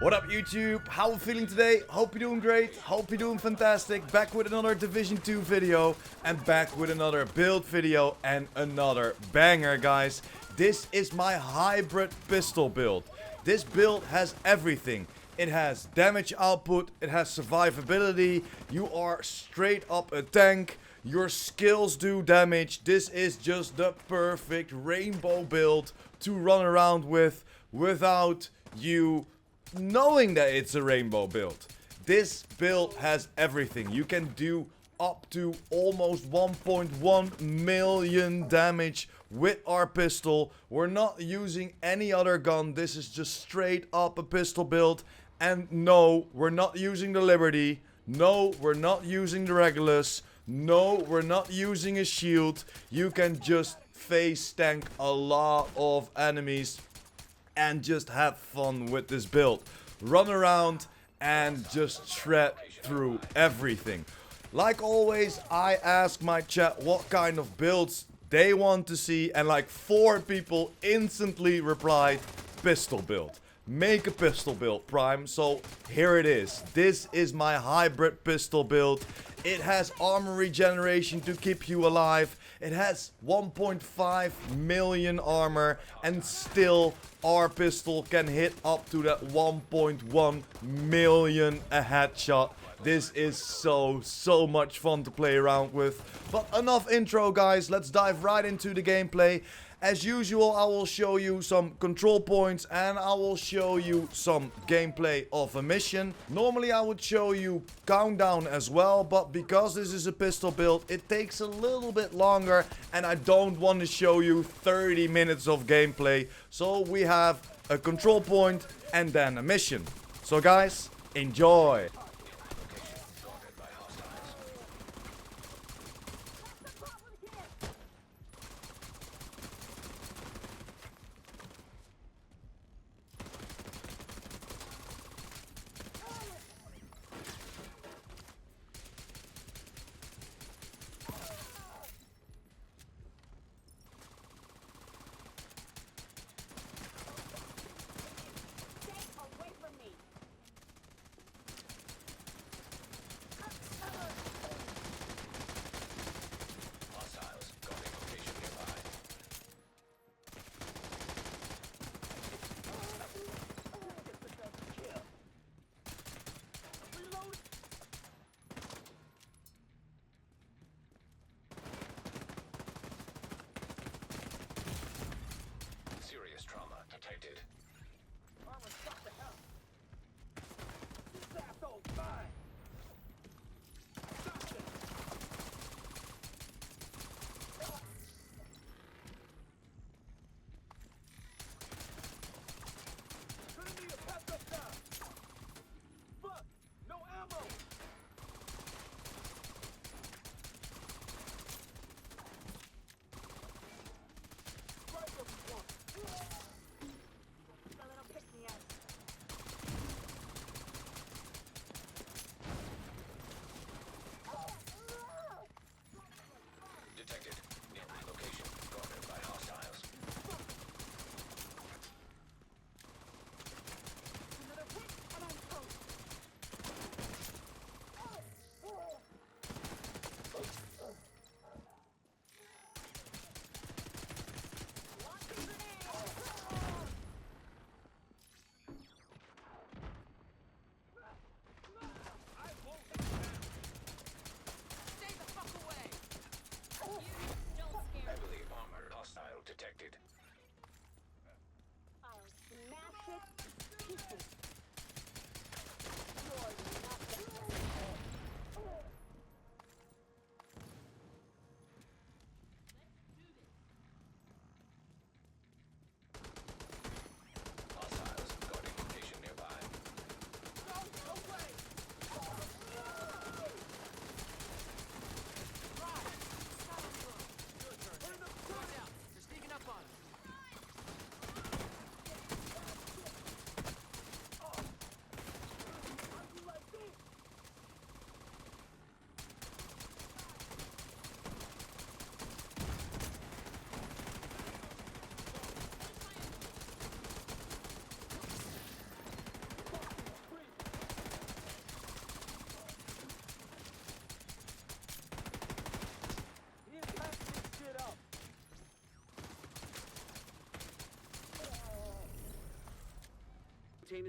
What up YouTube? How are we feeling today? Hope you're doing great, hope you're doing fantastic. Back with another Division 2 video and back with another build video and another banger, guys. This is my hybrid pistol build. This build has everything. It has damage output, it has survivability, you are straight up a tank, your skills do damage. This is just the perfect rainbow build to run around with without you knowing that it's a rainbow build. This build has everything. You can do up to almost 1.1 million damage with our pistol. We're not using any other gun. This is just straight up a pistol build. And no, we're not using the Liberty. No, we're not using the Regulus. No, we're not using a shield. You can just face tank a lot of enemies and just have fun with this build. Run around and just shred through everything. Like always, I ask my chat what kind of builds they want to see, and like 4 people instantly replied, pistol build. Make a pistol build, Prime. So here it is. This is my hybrid pistol build. It has armor regeneration to keep you alive. It has 1.5 million armor, and still our pistol can hit up to that 1.1 million a headshot. This is so much fun to play around with. But enough intro, guys. Let's dive right into the gameplay. As usual, I will show you some control points and I will show you some gameplay of a mission. Normally I would show you countdown as well, but because this is a pistol build, it takes a little bit longer and I don't want to show you 30 minutes of gameplay. So we have a control point and then a mission. So guys, enjoy!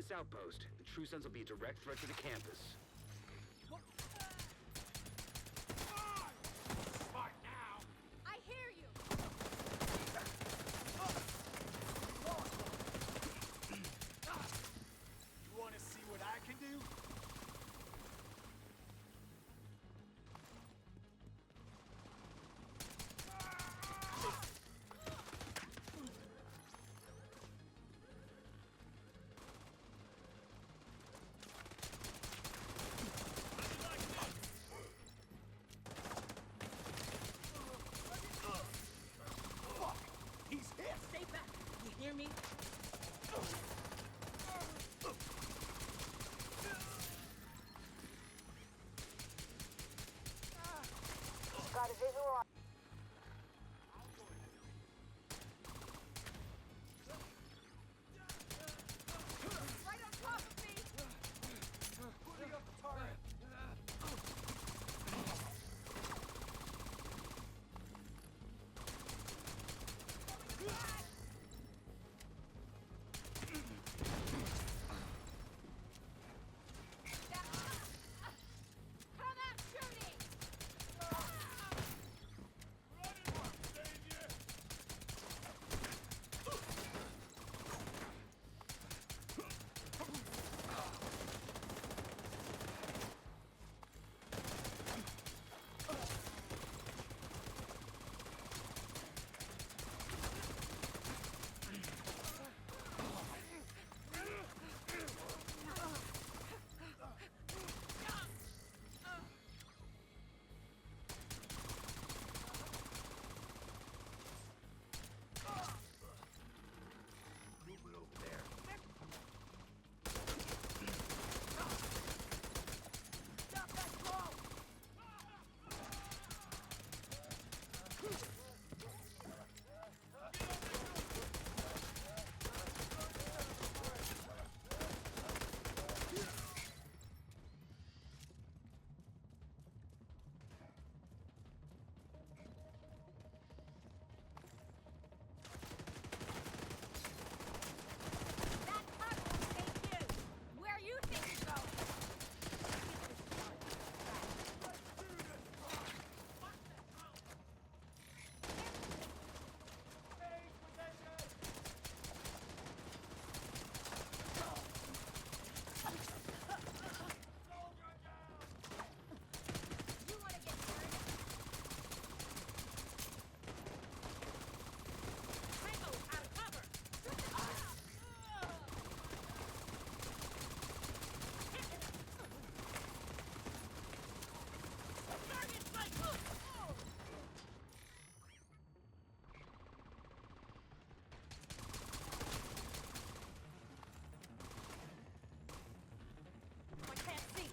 this outpost, the True Sons will be a direct threat to the campus. Smart now! I hear you! You want to see what I can do? He's hit! Stay back! You hear me? Got a visual on. Right on top of me! Putting up the target! Come out shooting! Movement over there. Stop that blow! That tunnel will take you! Where you think you're going? You wanna get hurt? Tango, out of cover! Target sight! I can't see!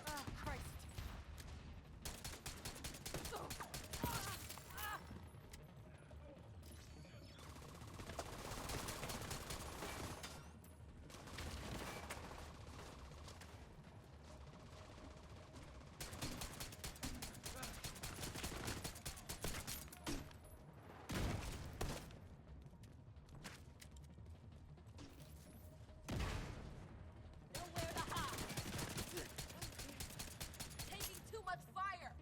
Oh, Christ! Nowhere to hide! Taking too much fire!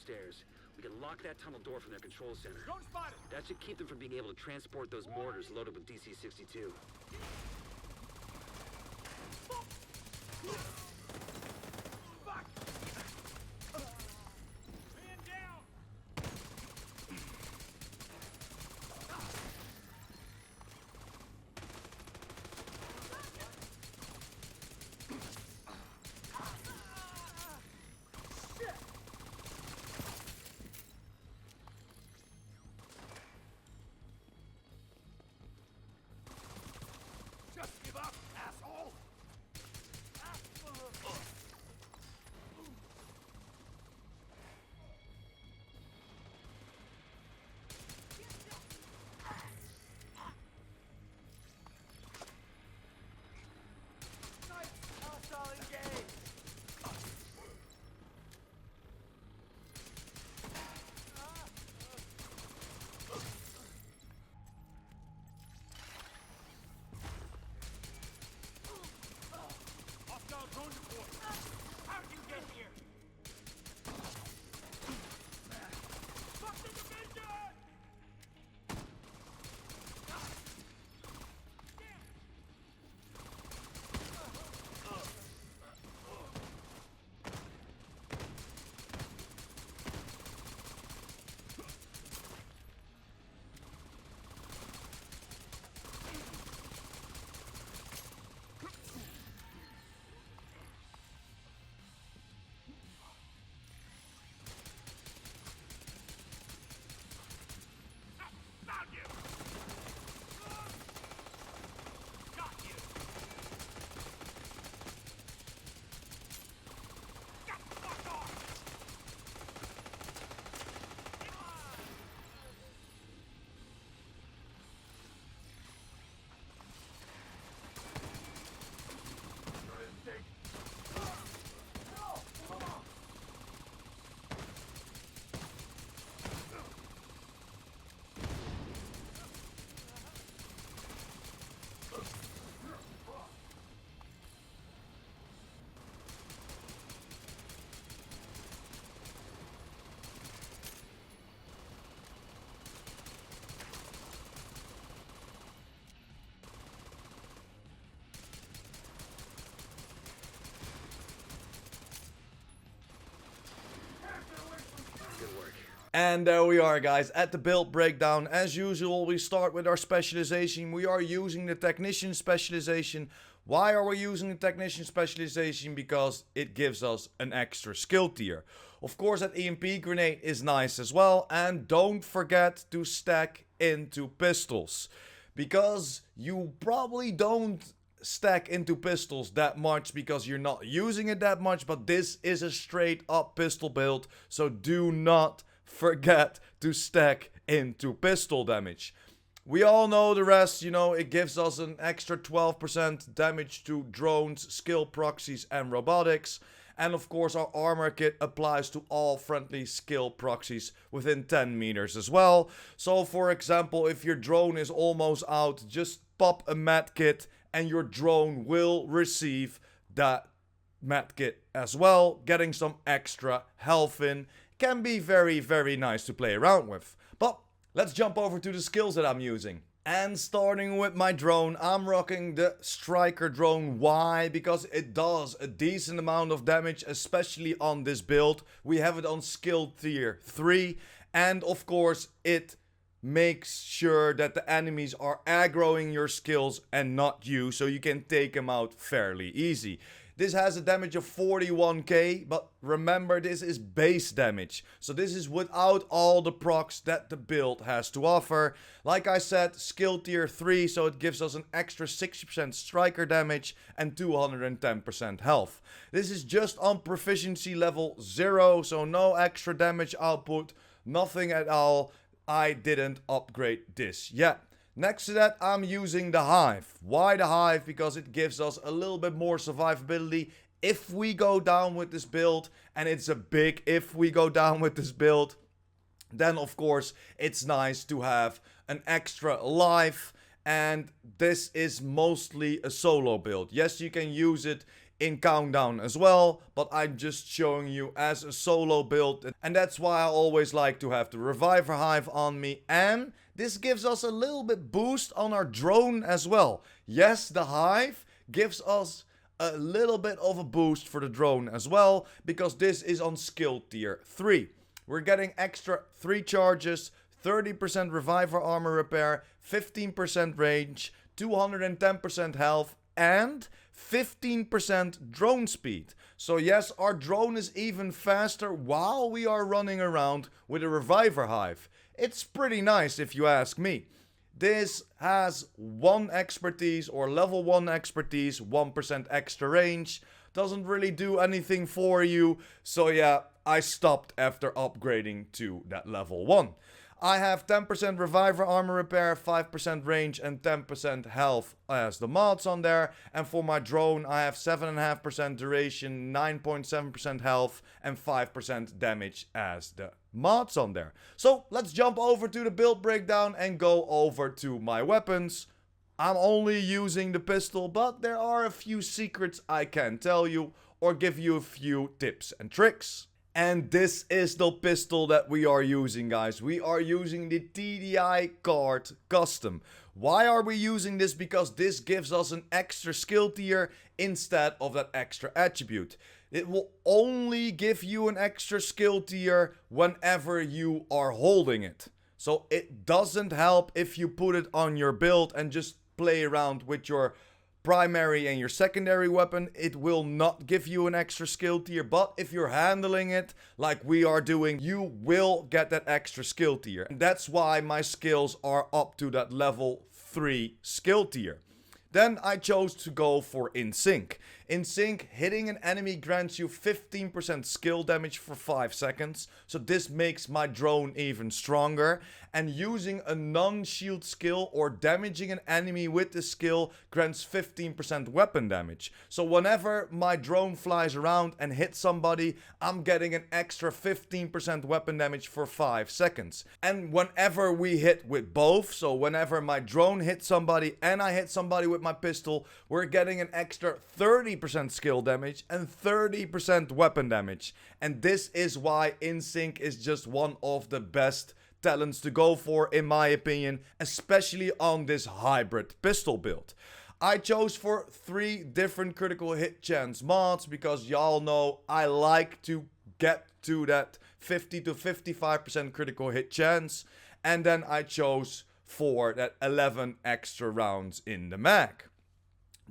upstairs. We can lock that tunnel door from their control center. Drone spotted. That should keep them from being able to transport those mortars loaded with DC-62. Fuck. Man down. Shit. Just give up, asshole! Nice! Hostile engaged! Hostile drone deployed! How did you get here? Fuck the division! Found you! Got you! Get the fuck off! Good work. And there we are, guys, at the build breakdown. As usual, we start with our specialization. We are using the technician specialization. Why are we using the technician specialization? Because it gives us an extra skill tier. Of course, that EMP grenade is nice as well. And don't forget to stack into pistols, because you probably don't stack into pistols that much because you're not using it that much, but this is a straight up pistol build, so do not forget to stack into pistol damage. We all know the rest, you know, it gives us an extra 12% damage to drones, skill proxies and robotics. And of course our armor kit applies to all friendly skill proxies within 10 meters as well. So for example, if your drone is almost out, just pop a med kit and your drone will receive that med kit as well. Getting some extra health in can be very, very nice to play around with. But let's jump over to the skills that I'm using. And starting with my drone, I'm rocking the Striker drone. Why? Because it does a decent amount of damage, especially on this build. We have it on skill tier 3. And of course, it makes sure that the enemies are aggroing your skills and not you, so you can take them out fairly easy. This has a damage of 41k, but remember, this is base damage. So this is without all the procs that the build has to offer. Like I said, skill tier 3, so it gives us an extra 60% striker damage and 210% health. This is just on proficiency level 0, so no extra damage output, nothing at all. I didn't upgrade this yet. Next to that, I'm using the Hive. Why the Hive? Because it gives us a little bit more survivability if we go down with this build. And it's a big if we go down with this build. Then of course, it's nice to have an extra life and this is mostly a solo build. Yes, you can use it in countdown as well, but I'm just showing you as a solo build, and that's why I always like to have the Reviver Hive on me, and this gives us a little bit boost on our drone as well. Yes, the Hive gives us a little bit of a boost for the drone as well, because this is on skill tier 3. We're getting extra 3 charges, 30% reviver armor repair, 15% range, 210% health, and 15% drone speed. So yes, our drone is even faster while we are running around with a reviver hive. It's pretty nice if you ask me. This has 1 expertise or level 1 expertise, 1% extra range. Doesn't really do anything for you. So yeah, I stopped after upgrading to that level 1. I have 10% reviver armor repair, 5% range and 10% health as the mods on there. And for my drone I have 7.5% duration, 9.7% health and 5% damage as the mods on there. So let's jump over to the build breakdown and go over to my weapons. I'm only using the pistol, but there are a few secrets I can tell you or give you a few tips and tricks. And this is the pistol that we are using, guys. We are using the TDI card custom. Why are we using this? Because this gives us an extra skill tier instead of that extra attribute. It will only give you an extra skill tier whenever you are holding it. So it doesn't help if you put it on your build and just play around with your primary and your secondary weapon. It will not give you an extra skill tier, but if you're handling it like we are doing, you will get that extra skill tier. And that's why my skills are up to that level 3 skill tier. Then I chose to go for In Sync. In Sync, hitting an enemy grants you 15% skill damage for 5 seconds. So this makes my drone even stronger. And using a non-shield skill or damaging an enemy with the skill grants 15% weapon damage. So whenever my drone flies around and hits somebody, I'm getting an extra 15% weapon damage for 5 seconds. And whenever we hit with both, so whenever my drone hits somebody and I hit somebody with my pistol, we're getting an extra 30% skill damage and 30% weapon damage. And this is why In Sync is just one of the best talents to go for, in my opinion, especially on this hybrid pistol build. I chose for 3 different critical hit chance mods because y'all know I like to get to that 50 to 55% critical hit chance, and then I chose for that 11 extra rounds in the mag.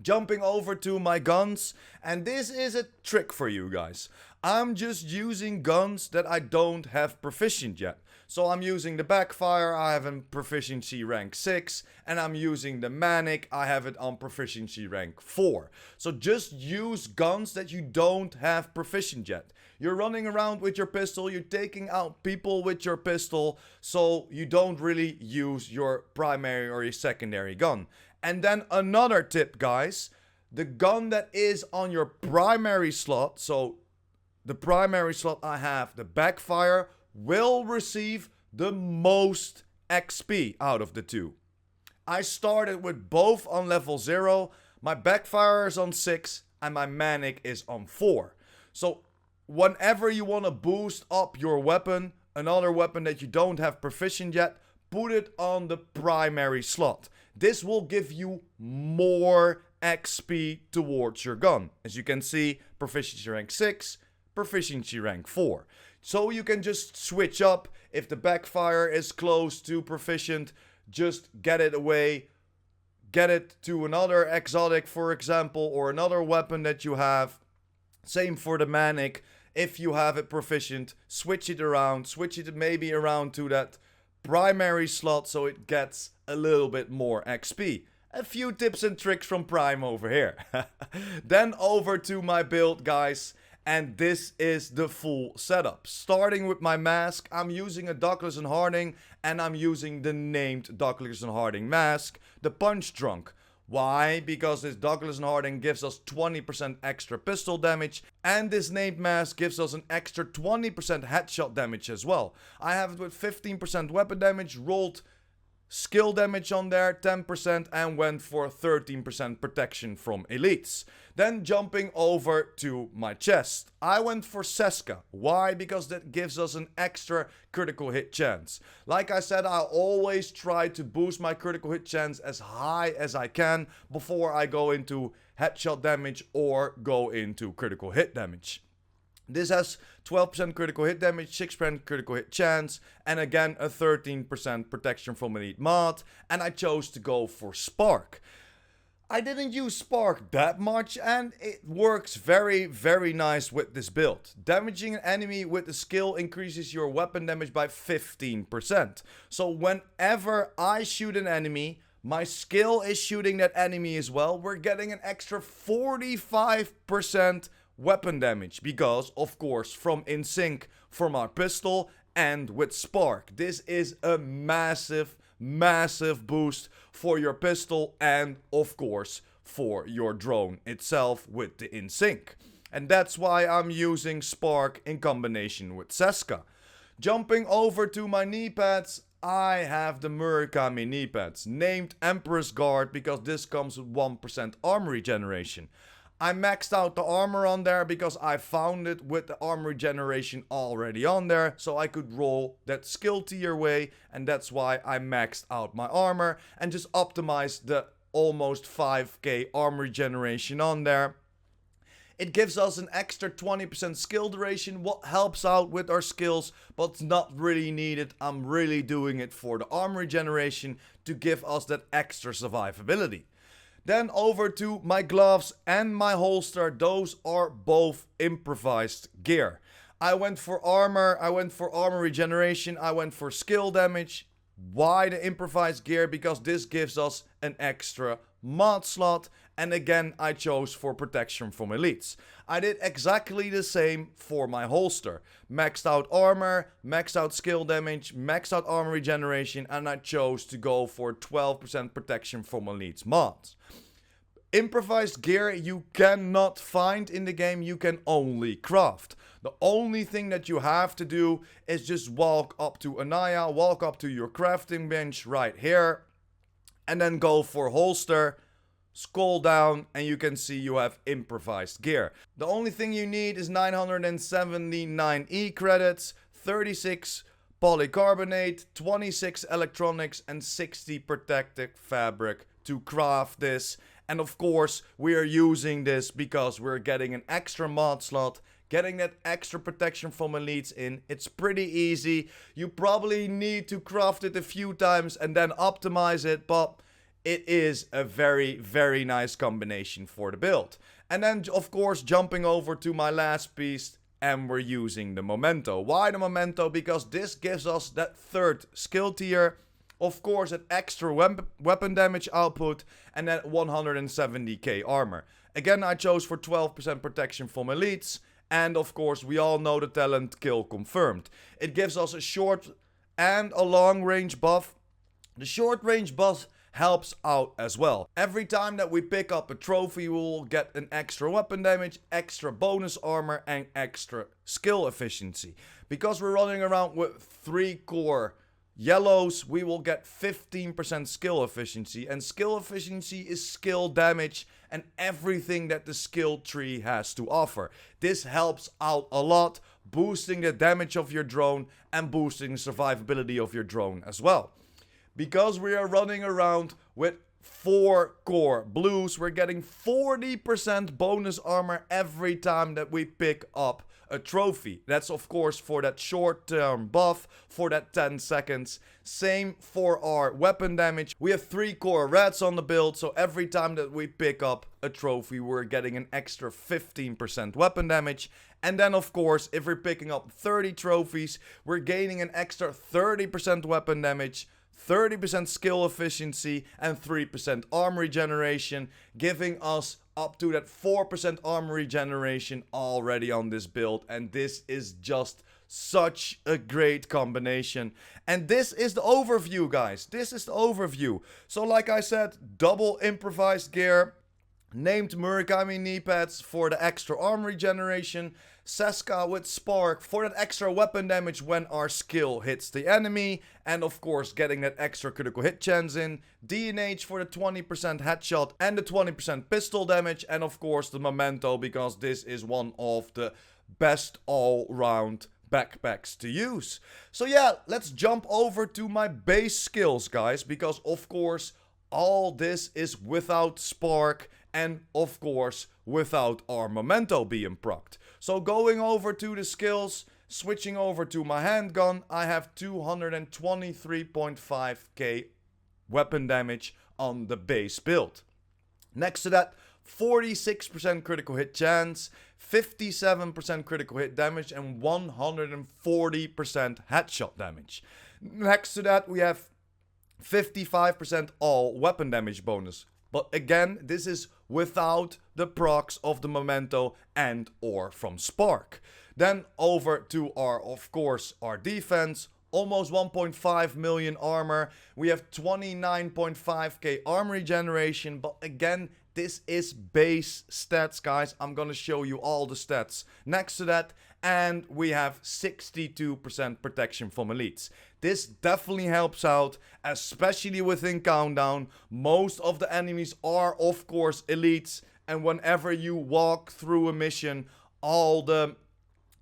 Jumping over to my guns, and this is a trick for you guys. I'm just using guns that I don't have proficient yet. So I'm using the Backfire, I have a proficiency rank 6, and I'm using the Manic, I have it on proficiency rank 4. So just use guns that you don't have proficient yet. You're running around with your pistol, you're taking out people with your pistol, so you don't really use your primary or your secondary gun. And then another tip, guys, the gun that is on your primary slot, so the primary slot I have, the Backfire, will receive the most XP out of the 2. I started with both on level 0, my Backfire is on 6, and my Manic is on 4. So whenever you want to boost up your weapon, another weapon that you don't have proficient yet, put it on the primary slot. This will give you more XP towards your gun. As you can see, proficiency rank 6, proficiency rank 4. So you can just switch up. If the Backfire is close to proficient, just get it away. Get it to another exotic, for example, or another weapon that you have. Same for the Manic. If you have it proficient, switch it around. Switch it maybe around to that primary slot so it gets a little bit more XP. A few tips and tricks from Prime over here. Then over to my build, guys. And this is the full setup. Starting with my mask, I'm using a Douglas & Harding, and I'm using the named Douglas & Harding mask, the Punch Drunk. Why? Because this Douglas & Harding gives us 20% extra pistol damage, and this named mask gives us an extra 20% headshot damage as well. I have it with 15% weapon damage rolled skill damage on there, 10%, and went for 13% protection from elites. Then jumping over to my chest, I went for Seska. Why? Because that gives us an extra critical hit chance. Like I said, I always try to boost my critical hit chance as high as I can before I go into headshot damage or go into critical hit damage. This has 12% critical hit damage, 6% critical hit chance, and again a 13% protection from elite mod, and I chose to go for Spark. I didn't use Spark that much, and it works very, very nice with this build. Damaging an enemy with the skill increases your weapon damage by 15%. So whenever I shoot an enemy, my skill is shooting that enemy as well. We're getting an extra 45% weapon damage because, of course, from in sync from our pistol and with Spark. This is a massive boost for your pistol and, of course, for your drone itself with the in sync. And that's why I'm using Spark in combination with Seska. Jumping over to my knee pads, I have the Murakami knee pads, named Empress Guard because this comes with 1% armor regeneration. I maxed out the armor on there because I found it with the armor regeneration already on there, so I could roll that skill tier way, and that's why I maxed out my armor and just optimized the almost 5k armor regeneration on there. It gives us an extra 20% skill duration, what helps out with our skills, but it's not really needed. I'm really doing it for the armor regeneration to give us that extra survivability. Then over to my gloves and my holster. Those are both improvised gear. I went for armor, I went for armor regeneration, I went for skill damage. Why the improvised gear? Because this gives us an extra mod slot. And again, I chose for protection from elites. I did exactly the same for my holster. Maxed out armor, maxed out skill damage, maxed out armor regeneration, and I chose to go for 12% protection from elites mods. Improvised gear you cannot find in the game, you can only craft. The only thing that you have to do is just walk up to Anaya, walk up to your crafting bench right here, and then go for holster. Scroll down and you can see you have improvised gear. The only thing you need is 979 E credits, 36 polycarbonate, 26 electronics, and 60 protective fabric to craft this. And of course, we are using this because we're getting an extra mod slot, getting that extra protection from elites in. It's pretty easy. You probably need to craft it a few times and then optimize it, but it is a very, very nice combination for the build. And then, of course, jumping over to my last piece, and we're using the Memento. Why the Memento? Because this gives us that third skill tier. Of course, an extra weapon damage output and then 170k armor. Again, I chose for 12% protection from elites. And of course, we all know the talent kill confirmed. It gives us a short and a long range buff. The short range buff helps out as well. Every time that we pick up a trophy, we will get an extra weapon damage, extra bonus armor, and extra skill efficiency. Because we're running around with 3 core yellows, we will get 15% skill efficiency. And skill efficiency is skill damage and everything that the skill tree has to offer. This helps out a lot, boosting the damage of your drone and boosting the survivability of your drone as well. Because we are running around with 4 core blues, we're getting 40% bonus armor every time that we pick up a trophy. That's of course for that short-term buff, for that 10 seconds. Same for our weapon damage. We have 3 core reds on the build, so every time that we pick up a trophy, we're getting an extra 15% weapon damage. And then of course, if we're picking up 30 trophies, we're gaining an extra 30% weapon damage, 30% skill efficiency, and 3% armor regeneration, giving us up to that 4% armor regeneration already on this build. And this is just such a great combination. And this is the overview, guys. This is the overview. So like I said, double improvised gear, named Murakami knee pads for the extra armor regeneration, Seska with Spark for that extra weapon damage when our skill hits the enemy, and of course getting that extra critical hit chance in, DNH for the 20% headshot and the 20% pistol damage, and of course the Memento because this is one of the best all-round backpacks to use. So yeah, let's jump over to my base skills, guys, because of course all this is without Spark and of course without our Memento being procced. So going over to the skills, switching over to my handgun, I have 223.5k weapon damage on the base build. Next to that, 46% critical hit chance, 57% critical hit damage, and 140% headshot damage. Next to that, we have 55% all weapon damage bonus. But again, this is without the procs of the Memento and or from Spark. Then over to of course, our defense. Almost 1.5 million armor. We have 29.5k armor regeneration. But again, this is base stats, guys. I'm gonna show you all the stats next to that. And we have 62% protection from elites. This definitely helps out, especially within Countdown. Most of the enemies are, of course, elites. And whenever you walk through a mission, all the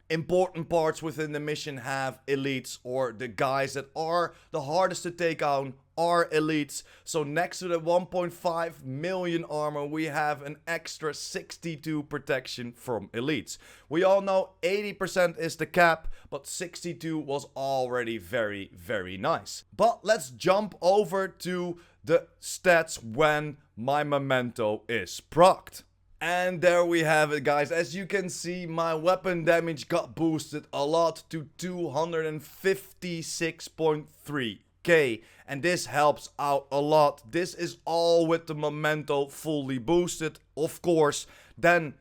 important parts within the mission have elites, or the guys that are the hardest to take out are elites. So next to the 1.5 million armor, we have an extra 62 protection from elites. We all know 80% is the cap, but 62 was already very, very nice. But let's jump over to the stats when my Memento is procced. And there we have it, guys. As you can see, my weapon damage got boosted a lot to 256.3k. And this helps out a lot. This is all with the Memento fully boosted, of course. Then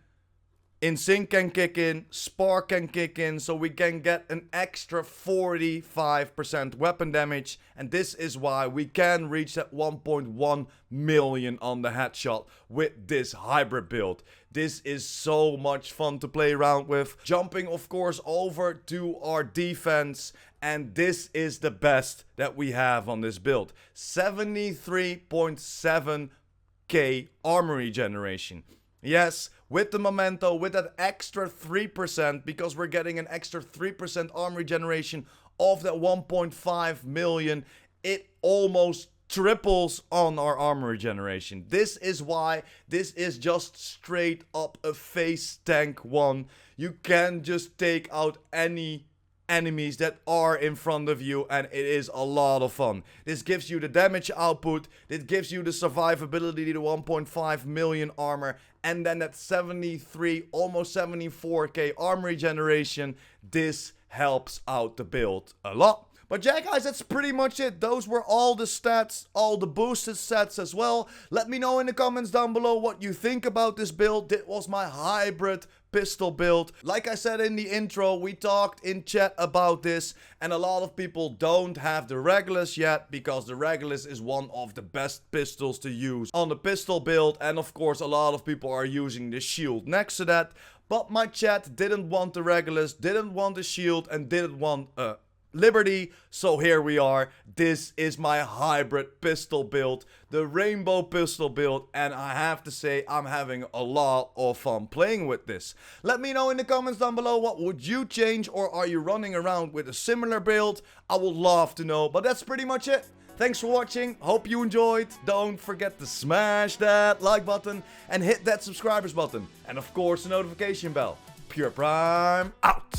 Insync can kick in, Spark can kick in, so we can get an extra 45% weapon damage. And this is why we can reach that 1.1 million on the headshot with this hybrid build. This is so much fun to play around with. Jumping, of course, over to our defense. And this is the best that we have on this build. 73.7k armor regeneration. Yes, with the Memento, with that extra 3%, because we're getting an extra 3% armor regeneration of that 1.5 million, it almost triples on our armor regeneration. This is why this is just straight up a face tank one. You can just take out any enemies that are in front of you, and it is a lot of fun. This gives you the damage output, it gives you the survivability, the 1.5 million armor, and then that 73, almost 74k armor regeneration. This helps out the build a lot. But yeah, guys, that's pretty much it. Those were all the stats, all the boosted stats as well. Let me know in the comments down below what you think about this build. This was my hybrid pistol build. Like I said in the intro, we talked in chat about this, and a lot of people don't have the Regulus yet, because the Regulus is one of the best pistols to use on the pistol build, and of course a lot of people are using the shield next to that. But my chat didn't want the Regulus, didn't want the shield, and didn't want Liberty, so here we are. This is my hybrid pistol build, the rainbow pistol build, and I have to say I'm having a lot of fun playing with this. Let me know in the comments down below, what would you change, or are you running around with a similar build? I would love to know, but that's pretty much it. Thanks for watching, hope you enjoyed. Don't forget to smash that like button and hit that subscribers button, and of course the notification bell. PurePrime out!